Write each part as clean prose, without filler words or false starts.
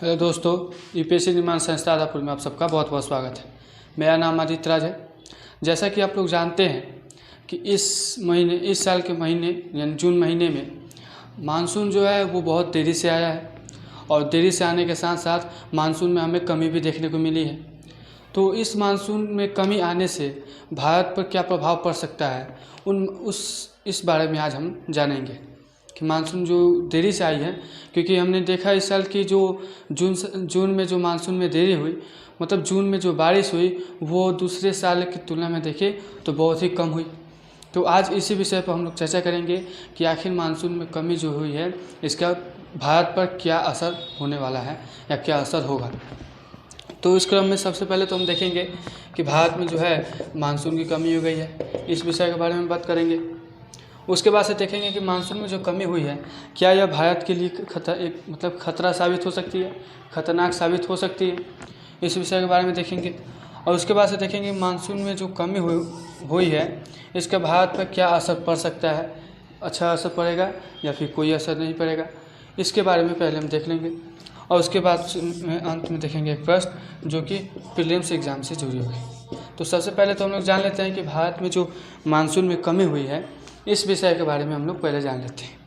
Hello दोस्तों, UPSC निर्माण संस्था आदापुर में आप सबका बहुत बहुत स्वागत है। मेरा नाम आदित्य राज है। जैसा कि आप लोग जानते हैं कि इस साल के महीने यानी जून महीने में मानसून जो है वो बहुत देरी से आया है और देरी से आने के साथ साथ मानसून में हमें कमी भी देखने को मिली है। तो इस मानसून में कमी आने से भारत पर क्या प्रभाव पड़ सकता है इस बारे में आज हम जानेंगे कि मानसून जो देरी से आई है, क्योंकि हमने देखा इस साल की जो जून में जो मानसून में देरी हुई, मतलब जून में जो बारिश हुई वो दूसरे साल की तुलना में देखें तो बहुत ही कम हुई। तो आज इसी विषय पर हम लोग चर्चा करेंगे कि आखिर मानसून में कमी जो हुई है इसका भारत पर क्या असर होने वाला है या क्या असर होगा। तो इस क्रम में सबसे पहले तो हम देखेंगे कि भारत में जो है मानसून की कमी हो गई है, इस विषय के बारे में बात करेंगे। उसके बाद से देखेंगे कि मानसून में जो कमी हुई है क्या यह भारत के लिए खतरा साबित हो सकती है, खतरनाक साबित हो सकती है, इस विषय के बारे में देखेंगे। और उसके बाद से देखेंगे मानसून में जो कमी हुई है इसका भारत पर क्या असर पड़ सकता है, अच्छा असर पड़ेगा या फिर कोई असर नहीं पड़ेगा, इसके बारे में पहले हम देख लेंगे। और उसके बाद अंत में देखेंगे एक प्रश्न जो कि प्रीलिम्स एग्ज़ाम से जुड़ी होगी। तो सबसे पहले तो हम लोग जान लेते हैं कि भारत में जो मानसून में कमी हुई है इस विषय के बारे में हम लोग पहले जान लेते हैं।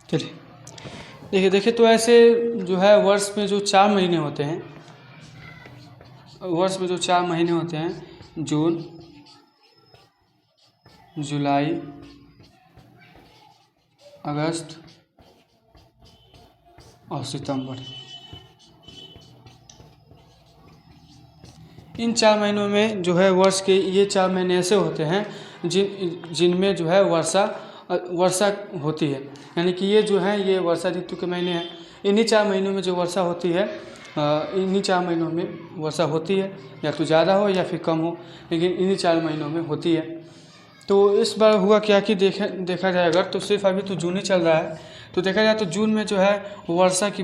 चलिए देखिए तो ऐसे जो है वर्ष में जो 4 महीने होते हैं, जून, जुलाई, अगस्त और सितंबर, इन 4 महीनों में जो है वर्ष के ये 4 महीने ऐसे होते हैं जिनमें जो है वर्षा होती है, यानी कि ये जो है ये वर्षा ऋतु के महीने हैं। इन्हीं 4 महीनों में जो वर्षा होती है, इन्हीं 4 महीनों में वर्षा होती है, या तो ज़्यादा हो या फिर कम हो, लेकिन इन्हीं 4 महीनों में होती है। तो इस बार हुआ क्या कि देखा जाए अगर तो सिर्फ अभी तो जून ही चल रहा है, तो देखा जाए तो जून में जो है वर्षा की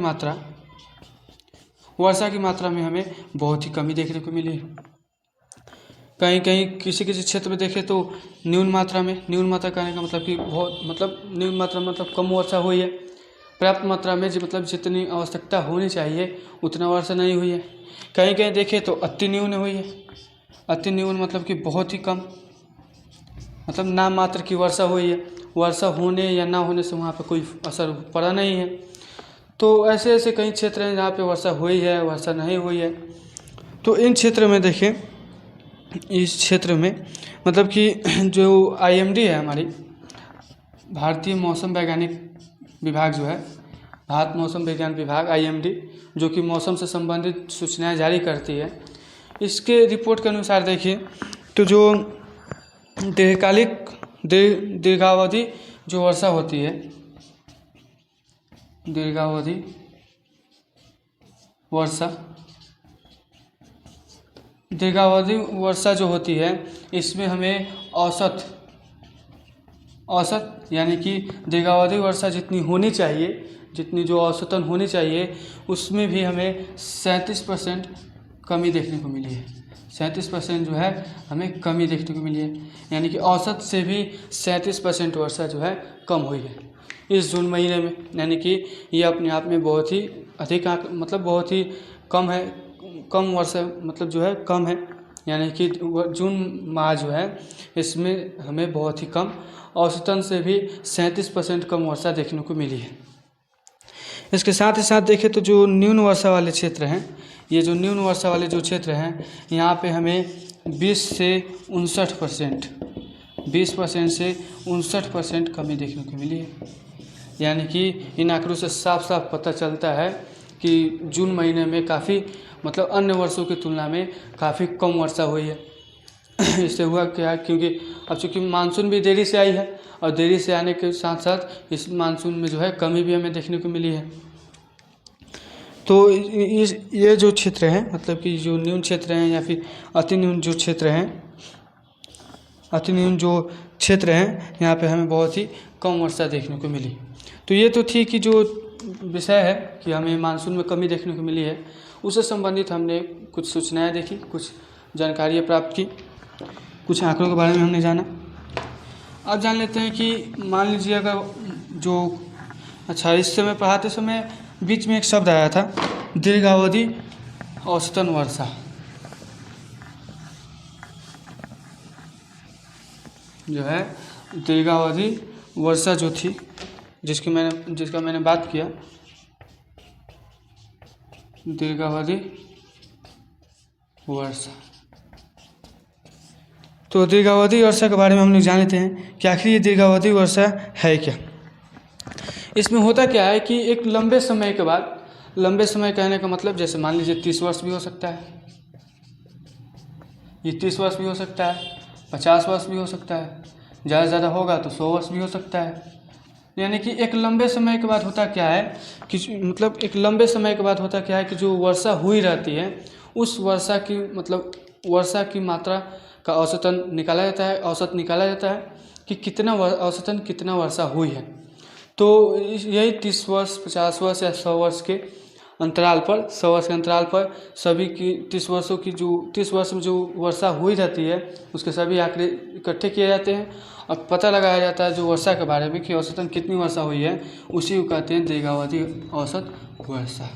मात्रा में हमें बहुत ही कमी देखने को मिली है। कहीं कहीं किसी क्षेत्र में देखें तो न्यून मात्रा कहने का मतलब कि न्यून मात्रा मतलब कम वर्षा हुई है। पर्याप्त मात्रा में जितनी आवश्यकता होनी चाहिए उतना वर्षा नहीं हुई है। कहीं कहीं देखें तो अति न्यून हुई है। अति न्यून मतलब कि बहुत ही कम, मतलब नाम मात्र की वर्षा हुई है। वर्षा होने या ना होने से वहाँ पर कोई असर पड़ा नहीं है। तो ऐसे ऐसे कई क्षेत्र हैं जहाँ पे वर्षा हुई है, वर्षा नहीं हुई है। तो इन क्षेत्र में देखें, इस क्षेत्र में मतलब कि जो IMD है, हमारी भारतीय मौसम वैज्ञानिक विभाग जो है, भारत मौसम विज्ञान विभाग IMD, जो कि मौसम से संबंधित सूचनाएं जारी करती है, इसके रिपोर्ट के अनुसार देखिए तो जो दीर्घावधि जो वर्षा होती है, दीर्घावधि वर्षा जो होती है इसमें हमें औसत यानी कि दीर्घावधि वर्षा जितनी होनी चाहिए, जितनी जो औसतन होनी चाहिए, उसमें भी हमें 37% कमी देखने को मिली है। 37% जो है हमें कमी देखने को मिली है, यानी कि औसत से भी 37% वर्षा जो है कम हुई है इस जून महीने में। यानी कि ये अपने आप में बहुत ही अधिक बहुत ही कम है, कम वर्षा जो है कम है, यानी कि जून माह जो है इसमें हमें बहुत ही कम, औसतन से भी 37% कम वर्षा देखने को मिली है। इसके साथ ही साथ देखें तो जो न्यून वर्षा वाले क्षेत्र हैं, ये जो न्यून वर्षा वाले जो क्षेत्र हैं, यहाँ पे हमें 20% से 59% कमी देखने को मिली है। यानी कि इन आंकड़ों से साफ साफ पता चलता है कि जून महीने में काफ़ी अन्य वर्षों की तुलना में काफ़ी कम वर्षा हुई है। इससे हुआ क्या, क्योंकि अब चूँकि मानसून भी देरी से आई है और देरी से आने के साथ साथ इस मानसून में जो है कमी भी हमें देखने को मिली है। तो इस ये जो क्षेत्र हैं, मतलब कि जो न्यून क्षेत्र हैं या फिर अति न्यून जो क्षेत्र हैं, अति न्यून जो क्षेत्र हैं, यहाँ पे हमें बहुत ही कम वर्षा देखने को मिली। तो ये तो थी कि जो विषय है कि हमें मानसून में कमी देखने को मिली है, उससे संबंधित हमने कुछ सूचनाएं देखी, कुछ जानकारियाँ प्राप्त की, कुछ आंकड़ों के बारे में हमने जाना। अब जान लेते हैं कि मान लीजिए अगर जो इस समय पढ़ाते समय बीच में एक शब्द आया था, दीर्घावधि औसतन वर्षा। जो है दीर्घावधि वर्षा जो थी, जिसका मैंने बात किया, दीर्घावधि वर्षा। तो दीर्घावधि वर्षा के बारे में हम लोग जान लेते हैं कि आखिर ये दीर्घावधि वर्षा है क्या। इसमें होता क्या है कि एक लंबे समय के बाद, लंबे समय कहने का मतलब जैसे मान लीजिए 30 वर्ष भी हो सकता है, ये 30 वर्ष भी हो सकता है, 50 वर्ष भी हो सकता है, ज़्यादा से ज़्यादा होगा तो 100 वर्ष भी हो सकता है। यानी कि एक लंबे समय के बाद होता क्या है कि मतलब एक लंबे समय के बाद होता क्या है कि जो वर्षा हुई रहती है, उस वर्षा की मतलब वर्षा की मात्रा का औसतन निकाला जाता है, औसत निकाला जाता है कि कितना औसतन कितना वर्षा हुई है। तो यही 30 वर्ष, 50 वर्ष या 100 वर्ष के अंतराल पर, 100 वर्ष के अंतराल पर सभी की 30 वर्षों की जो 30 वर्ष में जो वर्षा हुई रहती है, उसके सभी आंकड़े इकट्ठे किए जाते हैं और पता लगाया जाता है जो वर्षा के बारे में कि औसतन कितनी वर्षा हुई है, उसी को कहते हैं दीर्घावधि औसत वर्षा।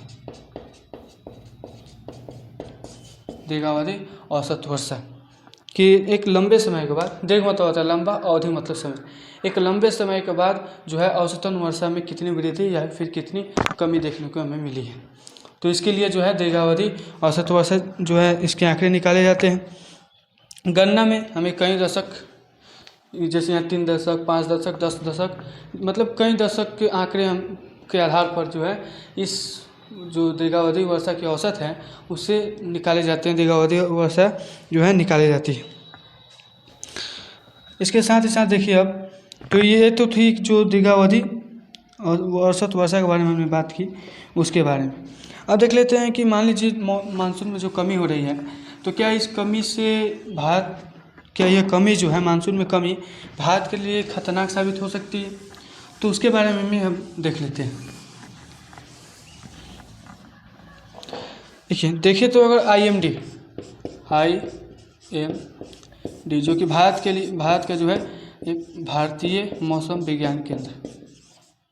दीर्घावधि औसत वर्षा कि एक लंबे समय के बाद, दीर्घ मतलब होता है लंबा, अवधि मतलब समय, एक लंबे समय के बाद जो है औसतन वर्षा में कितनी वृद्धि या फिर कितनी कमी देखने को हमें मिली है। तो इसके लिए जो है दीर्घावधि औसत वर्षा जो है इसके आंकड़े निकाले जाते हैं। गणना में हमें कई दशक, जैसे यहाँ 3 दशक, 5 दशक, 10 दशक, मतलब कई दशक के आंकड़े हम के आधार पर जो है इस जो दीर्घावधि वर्षा की औसत है उससे निकाले जाते हैं, दीर्घावधि वर्षा जो है निकाली जाती है। इसके साथ ही साथ देखिए अब, तो ये तो थी जो दीर्घावधि और औसत वर्षा के बारे में हमने बात की, उसके बारे में। अब देख लेते हैं कि मान लीजिए मानसून में जो कमी हो रही है, तो क्या इस कमी से क्या यह कमी जो है मानसून में कमी भारत के लिए खतरनाक साबित हो सकती है? तो उसके बारे में भी हम देख लेते हैं। देखिए तो अगर IMD जो कि भारत का जो है एक भारतीय मौसम विज्ञान केंद्र,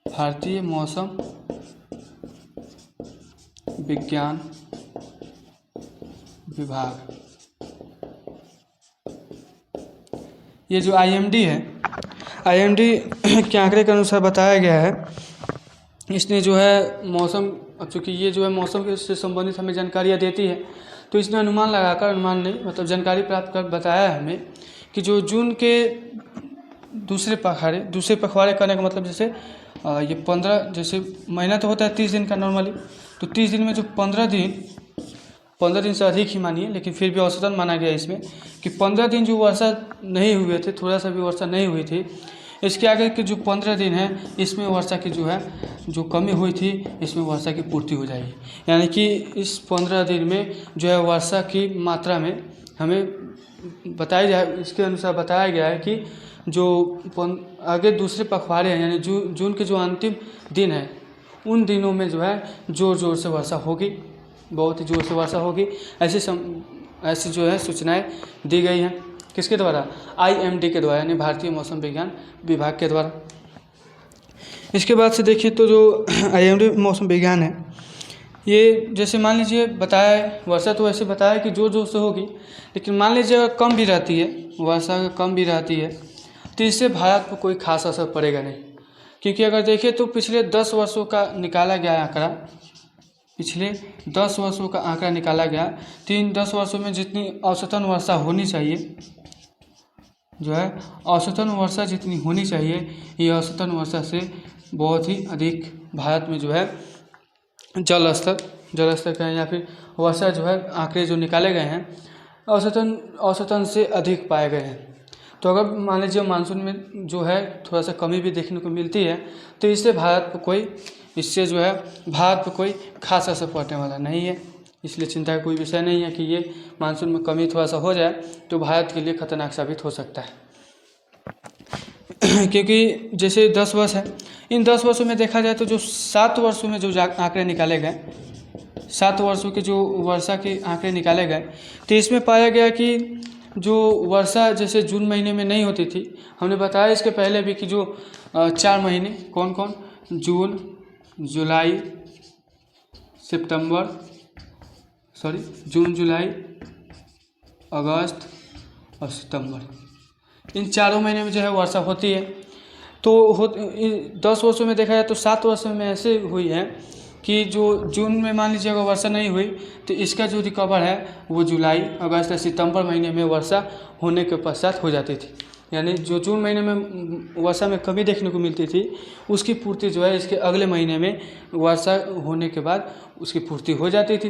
भारतीय मौसम विज्ञान विभाग, ये जो IMD है, IMD के आंकड़े के अनुसार बताया गया है, इसने जो है मौसम, अब चूँकि ये जो है मौसम से संबंधित हमें जानकारियाँ देती है, तो इसने अनुमान लगाकर, अनुमान नहीं मतलब जानकारी प्राप्त कर बताया है हमें कि जो जून के दूसरे पखवाड़े करने का मतलब जैसे ये 15, जैसे महीना तो होता है 30 दिन का नॉर्मली, तो 30 दिन में जो 15 दिन से अधिक ही मानिए, लेकिन फिर भी औसतन माना गया इसमें कि 15 दिन जो वर्षा नहीं हुए थे, थोड़ा सा भी वर्षा नहीं हुई थी, इसके आगे के जो 15 दिन हैं इसमें वर्षा की जो है जो कमी हुई थी, इसमें वर्षा की पूर्ति हो जाएगी। यानी कि इस 15 दिन में जो है वर्षा की मात्रा में हमें बताई जाए, इसके अनुसार बताया गया है कि जो आगे दूसरे पखवाड़े हैं, यानी जून के जो अंतिम दिन है, उन दिनों में जो है ज़ोर ज़ोर से वर्षा होगी, बहुत ही ज़ोर से वर्षा होगी। ऐसी जो है सूचनाएं दी गई हैं, किसके द्वारा? IMD के द्वारा, यानी भारतीय मौसम विज्ञान विभाग के द्वारा। इसके बाद से देखिए तो जो IMD मौसम विज्ञान है, ये जैसे मान लीजिए बताया है, वर्षा तो ऐसे बताया कि जोर जोर से होगी, लेकिन मान लीजिए अगर कम भी रहती है, वर्षा कम भी रहती है, तो इससे भारत पर कोई खास असर पड़ेगा नहीं। क्योंकि अगर देखिए तो पिछले 10 वर्षों का निकाला गया आंकड़ा, पिछले 10 वर्षों का आंकड़ा निकाला गया, तो इन 10 वर्षों में जितनी औसतन वर्षा होनी चाहिए, जो है औसतन वर्षा जितनी होनी चाहिए, ये औसतन वर्षा से बहुत ही अधिक भारत में जो है जल स्तर कहें या फिर वर्षा जो है आंकड़े जो निकाले गए हैं औसतन से अधिक पाए गए हैं। तो अगर मान लीजिए मानसून में जो है थोड़ा सा कमी भी देखने को मिलती है, तो इससे भारत को कोई इससे जो है भारत पर कोई खास असर पड़ने वाला नहीं है। इसलिए चिंता का कोई विषय नहीं है कि ये मानसून में कमी थोड़ा सा हो जाए तो भारत के लिए खतरनाक साबित हो सकता है। क्योंकि जैसे 10 वर्ष है, इन 10 वर्षों में देखा जाए तो जो 7 वर्षों में जो आंकड़े निकाले गए, 7 वर्षों के जो वर्षा के आंकड़े निकाले गए, तो इसमें पाया गया कि जो वर्षा जैसे जून महीने में नहीं होती थी, हमने बताया इसके पहले भी कि जो 4 महीने कौन कौन, जून, जुलाई, जून, जुलाई, अगस्त और सितंबर, इन चारों महीने में जो है वर्षा होती है। तो 10 वर्षों में देखा जाए तो 7 वर्षों में ऐसे हुई है कि जो जून में मान लीजिए अगर वर्षा नहीं हुई तो इसका जो रिकवर है वो जुलाई, अगस्त या सितंबर महीने में वर्षा होने के पश्चात हो जाती थी। यानी जो जून महीने में वर्षा में कमी देखने को मिलती थी उसकी पूर्ति जो है इसके अगले महीने में वर्षा होने के बाद उसकी पूर्ति हो जाती थी।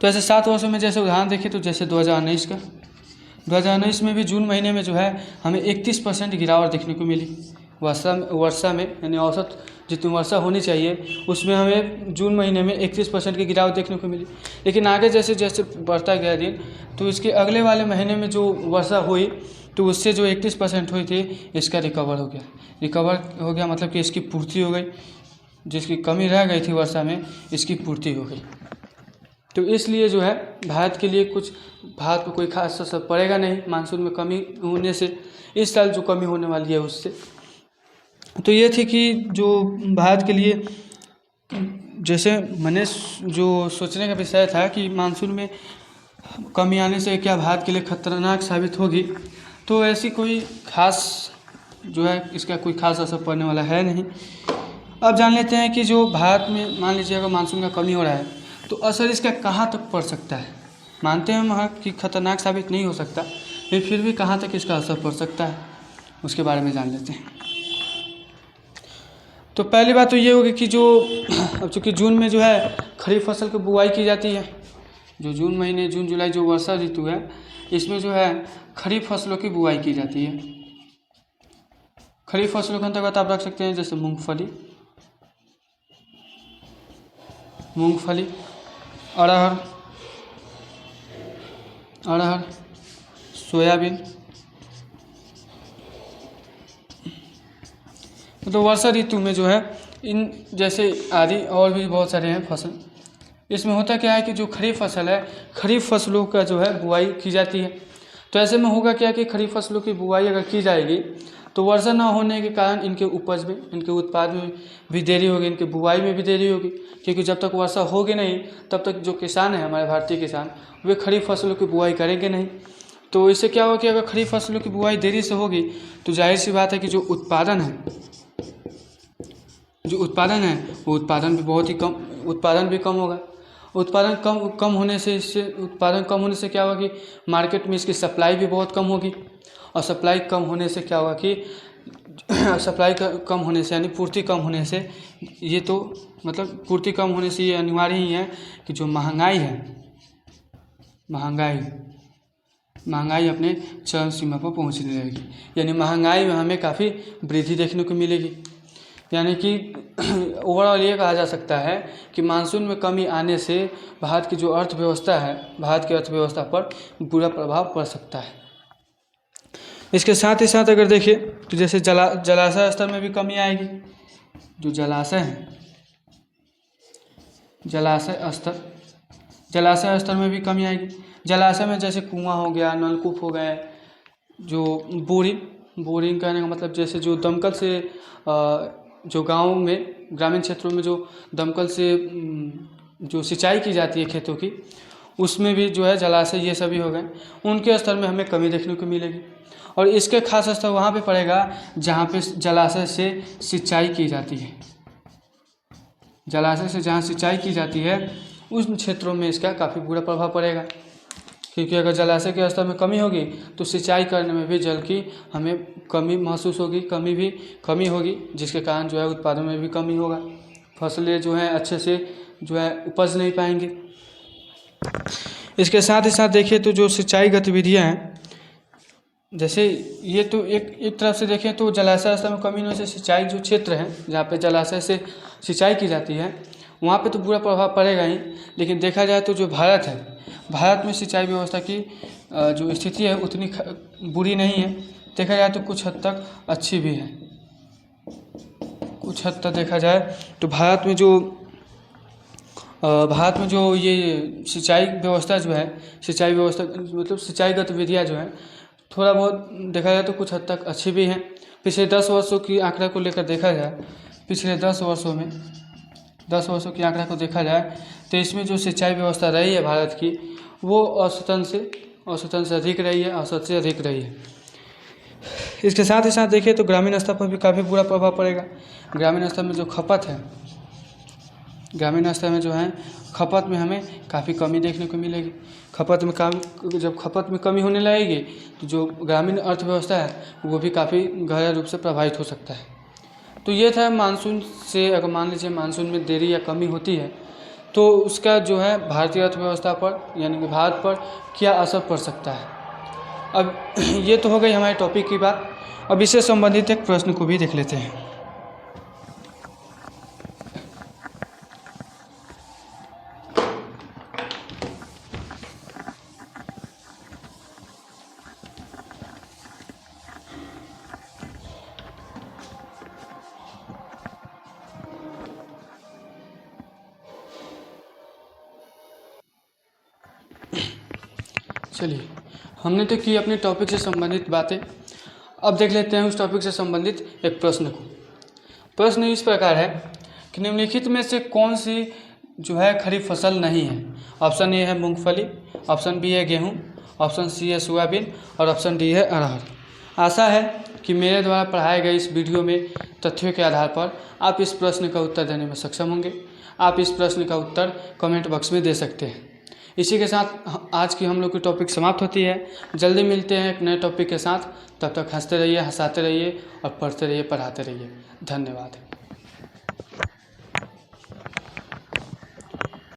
तो ऐसे 7 वर्षों में जैसे उदाहरण देखें तो जैसे 2019 में भी जून महीने में जो है हमें 31% गिरावट देखने को मिली वर्षा में, यानी औसत जितनी वर्षा होनी चाहिए उसमें हमें जून महीने में 31% की गिरावट देखने को मिली। लेकिन आगे जैसे जैसे बढ़ता गया दिन तो इसके अगले वाले महीने में जो वर्षा हुई तो उससे जो 31% हुई थी इसका रिकवर हो गया मतलब कि इसकी पूर्ति हो गई, जिसकी कमी रह गई थी वर्षा में इसकी पूर्ति हो गई। तो इसलिए जो है भारत पर कोई खास असर पड़ेगा नहीं मानसून में कमी होने से, इस साल जो कमी होने वाली है उससे। तो ये थी कि जो भारत के लिए जैसे मैंने जो सोचने का विषय था कि मानसून में कमी आने से क्या भारत के लिए खतरनाक साबित होगी, तो ऐसी कोई खास जो है इसका कोई खास असर पड़ने वाला है नहीं। अब जान लेते हैं कि जो भारत में मान लीजिए अगर मानसून का कमी हो रहा है तो असर इसका कहाँ तक पड़ सकता है। मानते हैं हम कि खतरनाक साबित नहीं हो सकता, लेकिन फिर भी कहाँ तक इसका असर पड़ सकता है उसके बारे में जान लेते हैं। तो पहली बात तो ये होगी कि जो अब चूँकि जून में जो है खरीफ फसल की बुआई की जाती है, जो जून जुलाई जो वर्षा ऋतु है इसमें जो है खरीफ फसलों की बुआई की जाती है। खरीफ फसलों के अंतर्गत आप रख सकते हैं जैसे मूंगफली, अरहर, सोयाबीन। तो वर्षा ऋतु में जो है इन जैसे आदि और भी बहुत सारे हैं फसल। इसमें होता क्या है कि जो खरीफ फसल है, खरीफ फसलों का जो है बुआई की जाती है। तो ऐसे में होगा क्या कि खरीफ फसलों की बुआई अगर की जाएगी तो वर्षा न होने के कारण इनके उपज में, इनके उत्पाद में भी देरी होगी, इनके बुआई में भी देरी होगी, क्योंकि जब तक वर्षा होगी नहीं तब तक जो किसान है हमारे भारतीय किसान वे खरीफ फसलों की बुआई करेंगे नहीं। तो इससे क्या होगा कि अगर खरीफ फसलों की बुआई देरी से होगी तो जाहिर सी बात है कि जो उत्पादन है वो उत्पादन भी कम होगा। उत्पादन कम होने से क्या होगा कि मार्केट में इसकी सप्लाई भी बहुत कम होगी, और सप्लाई कम होने से क्या होगा कि कम होने से यानी पूर्ति कम होने से ये तो मतलब पूर्ति कम होने से ये अनिवार्य ही है कि जो महंगाई अपने चरम सीमा पर पहुंचने लगेगी। यानी महंगाई में हमें काफ़ी वृद्धि देखने को मिलेगी। यानी कि ओवरऑल ये कहा जा सकता है कि मानसून में कमी आने से भारत की जो अर्थव्यवस्था है, भारत की अर्थव्यवस्था पर बुरा प्रभाव पड़ सकता है। इसके साथ ही साथ अगर देखिए तो जैसे जलाशय स्तर में भी कमी आएगी। जो जलाशय स्तर में भी कमी आएगी। जलाशय में जैसे कुआं हो गया, नलकूप हो गए, जो बोरिंग कहने का मतलब जैसे जो दमकल से जो गाँव में ग्रामीण क्षेत्रों में जो दमकल से जो सिंचाई की जाती है खेतों की, उसमें भी जो है जलाशय ये सभी हो गए, उनके स्तर में हमें कमी देखने को मिलेगी। और इसके खास स्तर वहाँ पे पड़ेगा जहाँ पे जलाशय से सिंचाई की जाती है। जलाशय से जहाँ सिंचाई की जाती है उन क्षेत्रों में इसका काफ़ी बुरा प्रभाव पड़ेगा, क्योंकि अगर जलाशय के स्तर में कमी होगी तो सिंचाई करने में भी जल की हमें कमी महसूस होगी, कमी होगी, जिसके कारण जो है उत्पादन में भी कमी होगा, फसलें जो हैं अच्छे से जो है उपज नहीं पाएंगे। इसके साथ ही साथ देखिए तो जो सिंचाई गतिविधियां हैं, जैसे ये तो एक तरफ से देखें तो जलाशय स्तर में कमी होने से सिंचाई जो क्षेत्र है जहाँ पे जलाशय से सिंचाई की जाती है वहाँ पे तो बुरा प्रभाव पड़ेगा ही, लेकिन देखा जाए तो जो भारत है, भारत में सिंचाई व्यवस्था की जो स्थिति है उतनी बुरी नहीं है। देखा जाए तो कुछ हद तक अच्छी भी है। कुछ हद तक देखा जाए तो भारत में जो ये सिंचाई व्यवस्था जो है, सिंचाई व्यवस्था मतलब सिंचाई गतिविधियाँ जो है थोड़ा बहुत देखा जाए तो कुछ हद तक अच्छी भी हैं। पिछले 10 वर्षों की आंकड़ा को लेकर देखा जाए, पिछले 10 वर्षों की आंकड़ा को देखा जाए तो इसमें जो सिंचाई व्यवस्था रही है भारत की वो औसतन से अधिक रही है, औसत से अधिक रही है। इसके साथ ही साथ देखिए तो ग्रामीण स्तर पर भी काफ़ी बुरा प्रभाव पड़ेगा। ग्रामीण स्तर में जो खपत है, ग्रामीण स्तर में जो है खपत में हमें काफ़ी कमी देखने को मिलेगी। जब खपत में कमी होने लगेगी तो जो ग्रामीण अर्थव्यवस्था है वो भी काफ़ी गहरा रूप से प्रभावित हो सकता है। तो ये था मानसून से, अगर मान लीजिए मानसून में देरी या कमी होती है तो उसका जो है भारतीय अर्थव्यवस्था पर यानी कि भारत पर क्या असर पड़ सकता है। अब ये तो हो गई हमारे टॉपिक की बात। अब इससे संबंधित एक प्रश्न को भी देख लेते हैं। चलिए, हमने तो की अपने टॉपिक से संबंधित बातें। अब देख लेते हैं उस टॉपिक से संबंधित एक प्रश्न को। प्रश्न इस प्रकार है कि निम्नलिखित में से कौन सी जो है खरीफ फसल नहीं है। ऑप्शन ए है मूंगफली, ऑप्शन बी है गेहूं, ऑप्शन सी है सोयाबीन और ऑप्शन डी है अरहर। आशा है कि मेरे द्वारा पढ़ाए गए इस वीडियो में तथ्यों के आधार पर आप इस प्रश्न का उत्तर देने में सक्षम होंगे। आप इस प्रश्न का उत्तर कमेंट बॉक्स में दे सकते हैं। इसी के साथ आज की हम लोग की टॉपिक समाप्त होती है। जल्दी मिलते हैं एक नए टॉपिक के साथ। तब तक हंसते रहिए, हंसाते रहिए और पढ़ते रहिए, पढ़ाते रहिए। धन्यवाद।